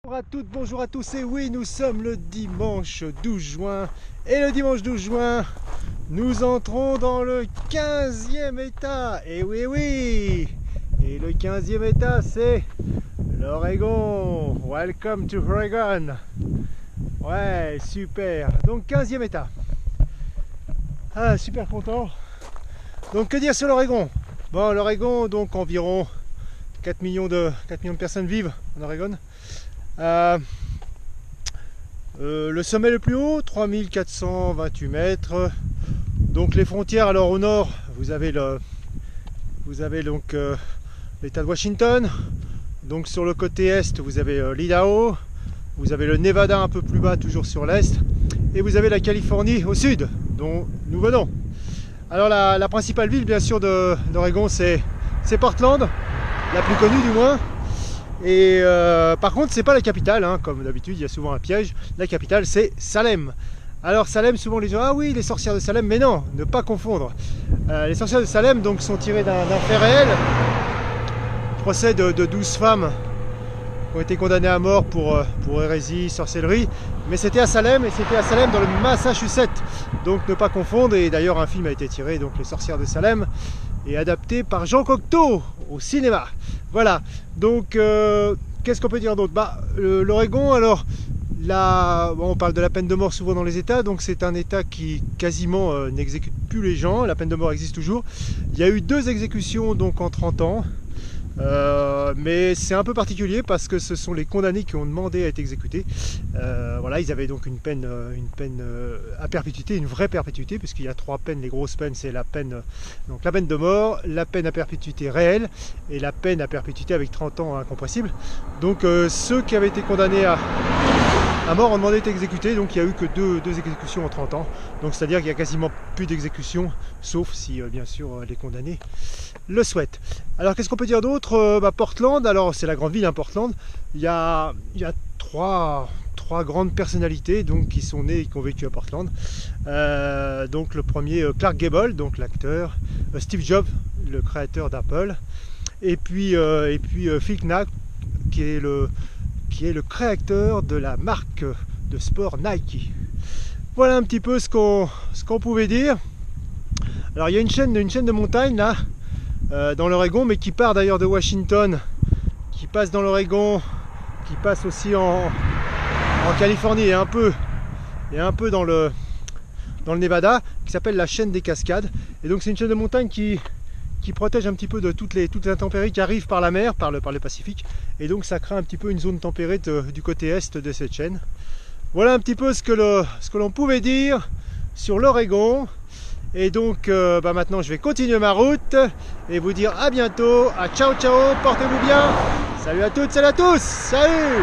Bonjour à toutes, bonjour à tous, et oui, nous sommes le dimanche 12 juin, et le dimanche 12 juin, nous entrons dans le 15e état, et oui, oui, et le 15e état, c'est l'Oregon. Welcome to Oregon. Ouais, super, donc 15e état. Ah, super content. Donc, que dire sur l'Oregon? Bon, l'Oregon, donc environ 4 millions de personnes vivent en Oregon. Le sommet le plus haut, 3428 mètres. Donc les frontières, alors au nord, vous avez donc l'état de Washington. Donc sur le côté est, vous avez l'Idaho. Vous avez le Nevada un peu plus bas, toujours sur l'est. Et vous avez la Californie au sud, dont nous venons. Alors la principale ville, bien sûr, d'Oregon, c'est Portland, la plus connue du moins. Et par contre, c'est pas la capitale, hein, comme d'habitude, il y a souvent un piège. La capitale, c'est Salem. Alors Salem, souvent les gens, ah oui, les sorcières de Salem, mais non, ne pas confondre. Les sorcières de Salem donc sont tirées d'un fait réel. Procès de 12 femmes qui ont été condamnées à mort pour hérésie, sorcellerie. Mais c'était à Salem, et c'était à Salem dans le Massachusetts. Donc ne pas confondre. Et d'ailleurs, un film a été tiré, donc Les sorcières de Salem, et adapté par Jean Cocteau au cinéma. Voilà, donc qu'est-ce qu'on peut dire d'autre? L'Oregon, alors bon, on parle de la peine de mort souvent dans les États, donc c'est un État qui quasiment n'exécute plus les gens. La peine de mort existe toujours. Il y a eu 2 exécutions donc en 30 ans. Mais c'est un peu particulier parce que ce sont les condamnés qui ont demandé à être exécutés. Voilà, ils avaient donc une peine à perpétuité, une vraie perpétuité, puisqu'il y a 3 peines. Les grosses peines, c'est la peine de mort, la peine à perpétuité réelle et la peine à perpétuité avec 30 ans incompressible. Donc ceux qui avaient été condamnés à mort ont demandé d'être exécutés, donc il n'y a eu que deux exécutions en 30 ans. Donc c'est-à-dire qu'il n'y a quasiment plus d'exécutions, sauf si bien sûr les condamnés le souhaitent. Alors qu'est-ce qu'on peut dire d'autre? Portland, alors c'est la grande ville, hein, Portland. Il y a 3 grandes personnalités donc, qui sont nées et qui ont vécu à Portland. Donc le premier, Clark Gable, donc l'acteur, Steve Jobs, le créateur d'Apple, et puis Phil Knight, qui est le créateur de la marque de sport Nike. Voilà un petit peu ce qu'on pouvait dire. Alors il y a une chaîne de montagnes là, dans l'Oregon, mais qui part d'ailleurs de Washington, qui passe dans l'Oregon, qui passe aussi en Californie et un peu dans le Nevada, qui s'appelle la chaîne des Cascades. Et donc c'est une chaîne de montagnes qui protège un petit peu de toutes les intempéries qui arrivent par la mer, par le Pacifique, et donc ça crée un petit peu une zone tempérée du côté est de cette chaîne. Voilà un petit peu ce que l'on pouvait dire sur l'Oregon. Et donc maintenant je vais continuer ma route et vous dire à bientôt, ciao ciao, portez-vous bien, salut à toutes, salut à tous, salut.